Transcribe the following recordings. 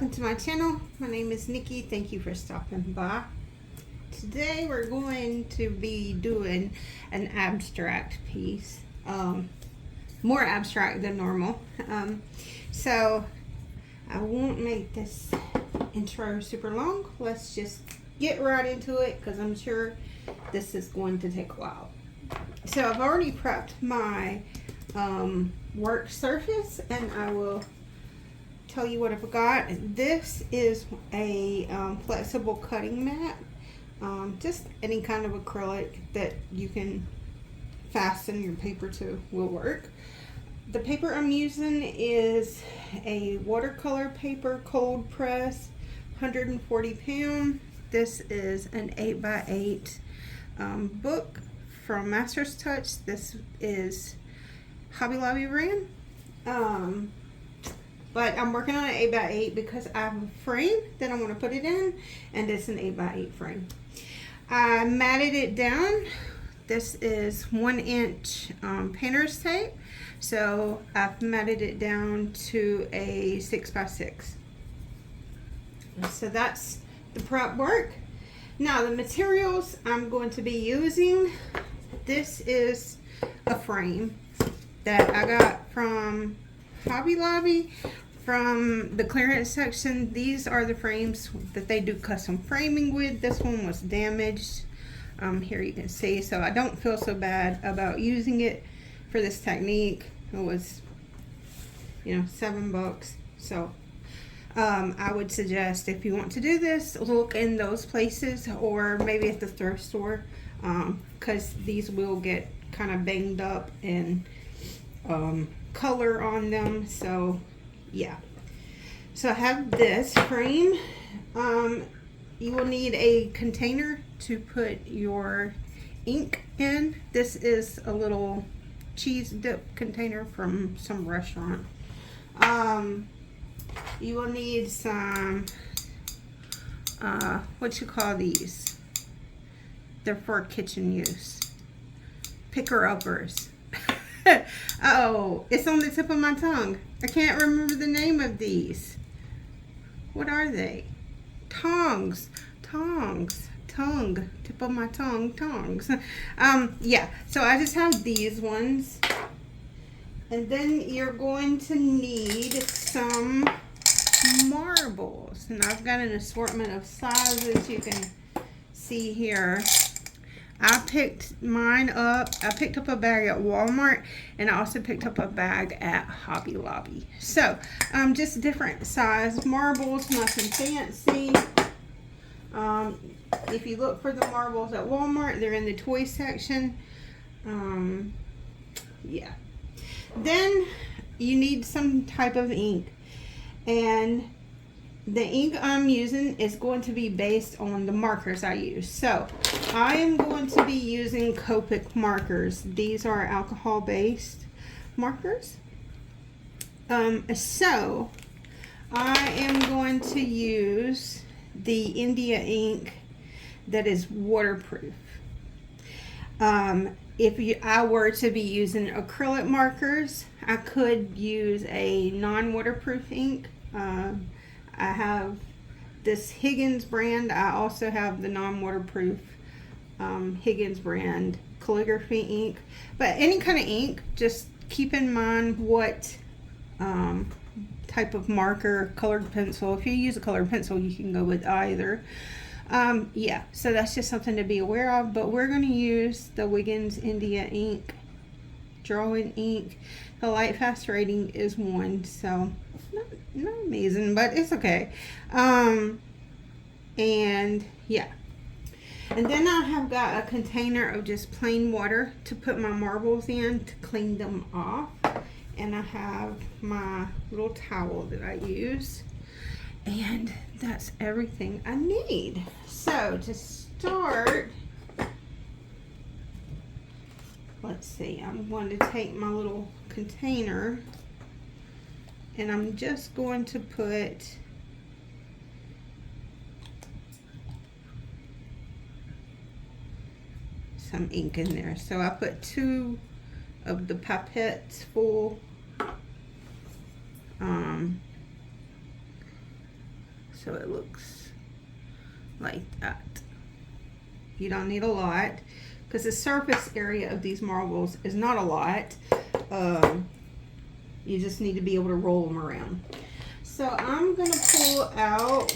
welcome to my channel. My name is Nikki. Thank you for stopping by. Today we're going to be doing an abstract piece, more abstract than normal. So I won't make this intro super long. Let's just get right into it because I'm sure this is going to take a while. So I've already prepped my work surface and I will tell you what I've got. This is a flexible cutting mat, just any kind of acrylic that you can fasten your paper to will work. The paper I'm using is a watercolor paper, cold press, 140 pound. This is an 8x8 book from Master's Touch. This is Hobby Lobby brand. But I'm working on an 8x8 because I have a frame that I want to put it in, and it's an 8x8 frame. I matted it down. This is 1 inch painter's tape. So I've matted it down to a 6x6. So that's the prep work. Now the materials I'm going to be using, this is a frame that I got from Hobby Lobby from the clearance section. These are the frames that they do custom framing with. This one was damaged. Here you can see, so I don't feel so bad about using it for this technique. It was, you know, $7. So I would suggest, if you want to do this, look in those places or maybe at the thrift store, because these will get kind of banged up and color on them. So yeah, so I have this frame. You will need a container to put your ink in. This is a little cheese dip container from some restaurant. You will need some what you call these, they're for kitchen use, picker uppers. Oh, it's on the tip of my tongue. I can't remember the name of these. What are they? Tongs. Tip of my tongue. Tongs. Yeah, so I just have these ones. And then you're going to need some marbles. And I've got an assortment of sizes you can see here. I picked mine up. I picked up a bag at Walmart, and I also picked up a bag at Hobby Lobby. So, just different size marbles, nothing fancy. If you look for the marbles at Walmart, they're in the toy section. Yeah. Then you need some type of ink, and the ink I'm using is going to be based on the markers I use. So I am going to be using Copic markers. These are alcohol based markers. So I am going to use the India ink that is waterproof. If I were to be using acrylic markers, I could use a non-waterproof ink. I have this Higgins brand. I also have the non-waterproof Higgins brand calligraphy ink. But any kind of ink, just keep in mind what type of marker, colored pencil. If you use a colored pencil, you can go with either. Yeah, so that's just something to be aware of. But we're going to use the Wiggins India ink, drawing ink. The light fast rating is 1, so not amazing, but it's okay. And yeah, and then I have got a container of just plain water to put my marbles in to clean them off, and I have my little towel that I use, and that's everything I need. So to start, let's see, I'm going to take my little container and I'm just going to put some ink in there. So I put 2 of the pipettes full so it looks like that. You don't need a lot because the surface area of these marbles is not a lot. You just need to be able to roll them around. So I'm gonna pull out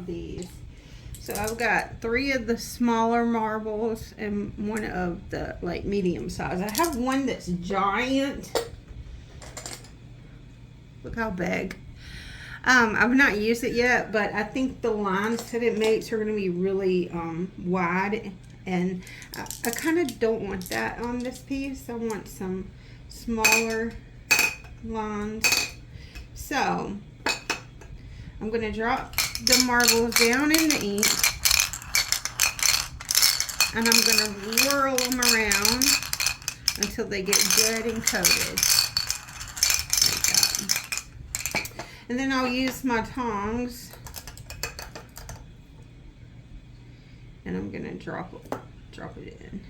these. So I've got 3 of the smaller marbles and 1 of the like medium size. I have one that's giant. Look how big. I've not used it yet, but I think the lines that it makes are going to be really wide, and I kind of don't want that on this piece. I want some smaller lines. So I'm going to drop the marbles down in the ink, and I'm going to whirl them around until they get good and coated. Like that. And then I'll use my tongs, and I'm going to drop it in.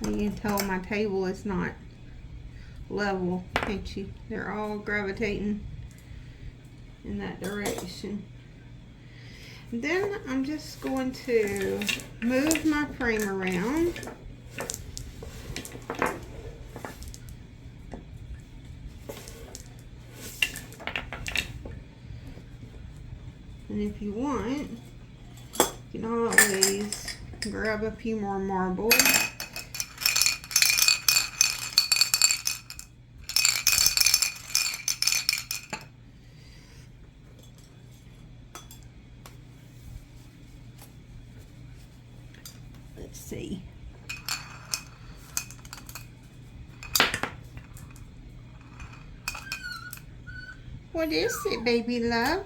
You can tell my table is not level, can't you? They're all gravitating in that direction. And then I'm just going to move my frame around. And if you want, you can always grab a few more marbles. Let's see. What is it, baby love?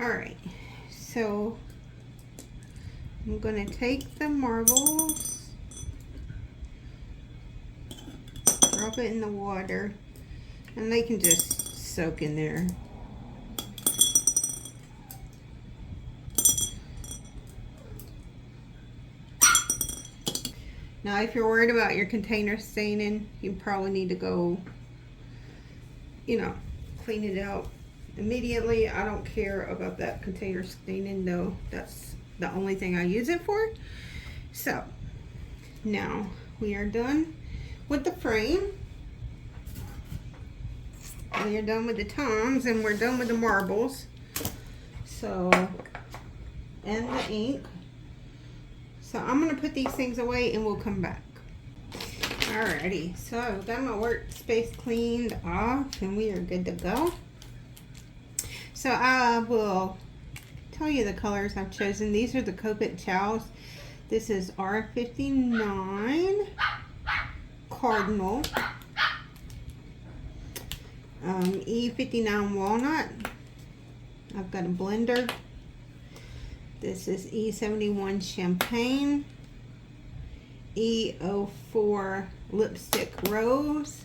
All right, so I'm going to take the marbles, drop it in the water, and they can just soak in there. Now, if you're worried about your container staining, you probably need to go, clean it out immediately. I don't care about that container staining though. That's the only thing I use it for. So now we are done with the frame. We are done with the tongs, and we're done with the marbles. So, and the ink. So I'm gonna put these things away and we'll come back. Alrighty, so I've got my workspace cleaned off and we are good to go. So I will tell you the colors I've chosen. These are the Copic chows. This is R59 Cardinal, E59 Walnut. I've got a blender. This is E71 Champagne, E04 Lipstick Rose,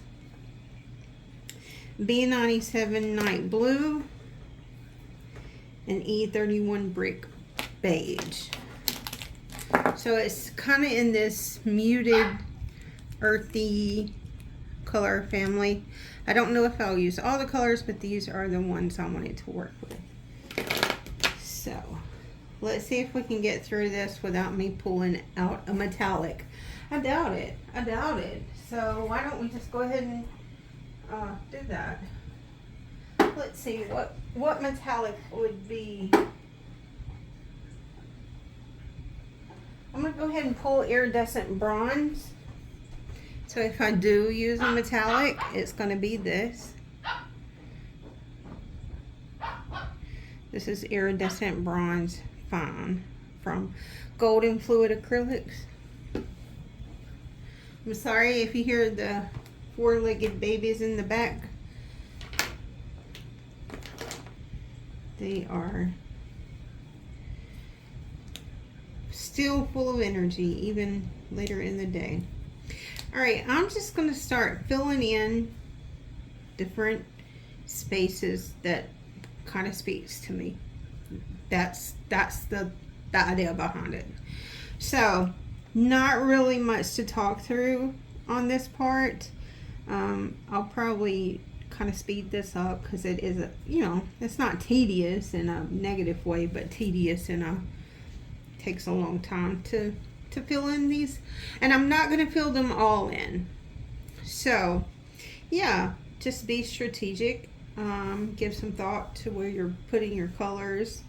B97 Night Blue, and E31 Brick Beige. So it's kind of in this muted, earthy color family. I don't know if I'll use all the colors, but these are the ones I wanted to work with. So let's see if we can get through this without me pulling out a metallic. I doubt it. I doubt it. So why don't we just go ahead and do that. Let's see what metallic would be. I'm going to go ahead and pull iridescent bronze. So if I do use a metallic, it's going to be this. This is iridescent bronze fine from Golden Fluid Acrylics. I'm sorry if you hear the four-legged babies in the back. They are still full of energy even later in the day. All right, I'm just going to start filling in different spaces that kind of speaks to me. That's the idea behind it. So not really much to talk through on this part. I'll probably kind of speed this up because it is it's not tedious in a negative way, but tedious in a takes a long time to fill in these, and I'm not going to fill them all in. So yeah, just be strategic. Give some thought to where you're putting your colors.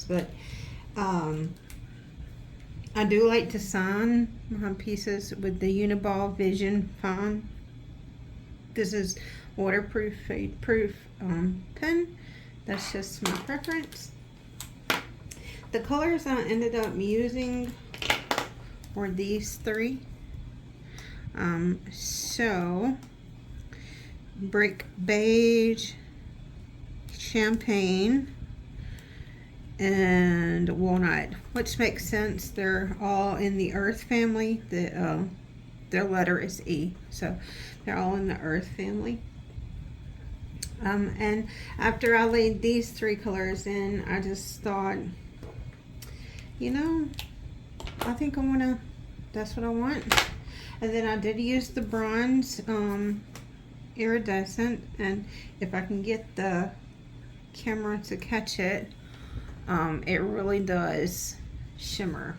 else, but I do like to sign my pieces with the Uniball Vision Fine. This is waterproof, fade-proof pen. That's just my preference. The colors I ended up using were these three. So brick beige, champagne, and walnut, which makes sense. They're all in the earth family. Their letter is E, so they're all in the earth family. And after I laid these three colors in, I just thought, you know, I think that's what I want. And then I did use the bronze iridescent, and if I can get the camera to catch it, it really does shimmer.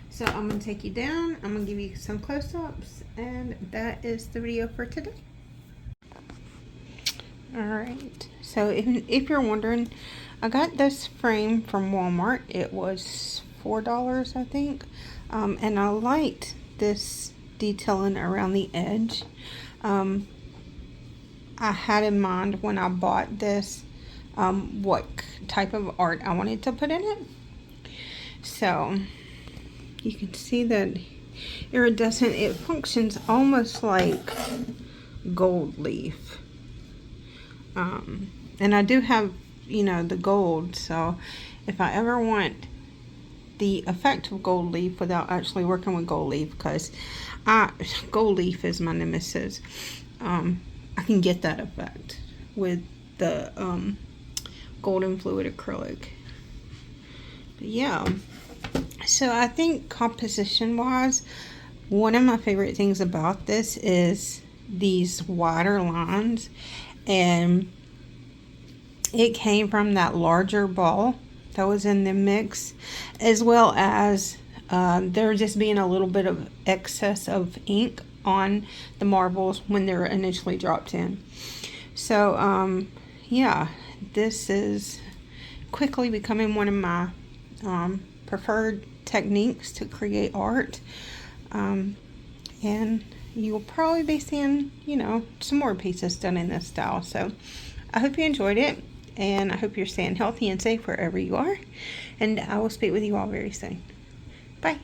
So I'm going to take you down, I'm going to give you some close-ups, and that is the video for today. Alright, so if you're wondering, I got this frame from Walmart. It was $4, I think, and I liked this detailing around the edge. I had in mind when I bought this what type of art I wanted to put in it. So you can see that iridescent, it functions almost like gold leaf. And I do have, you know, the gold, so if I ever want the effect of gold leaf without actually working with gold leaf, because gold leaf is my nemesis, I can get that effect with the golden fluid acrylic. But yeah, so I think composition wise, one of my favorite things about this is these wider lines, and it came from that larger ball that was in the mix, as well as there just being a little bit of excess of ink on the marbles when they're initially dropped in. So yeah, this is quickly becoming one of my preferred techniques to create art, and you'll probably be seeing, you know, some more pieces done in this style. So I hope you enjoyed it, and I hope you're staying healthy and safe wherever you are, and I will speak with you all very soon. Bye.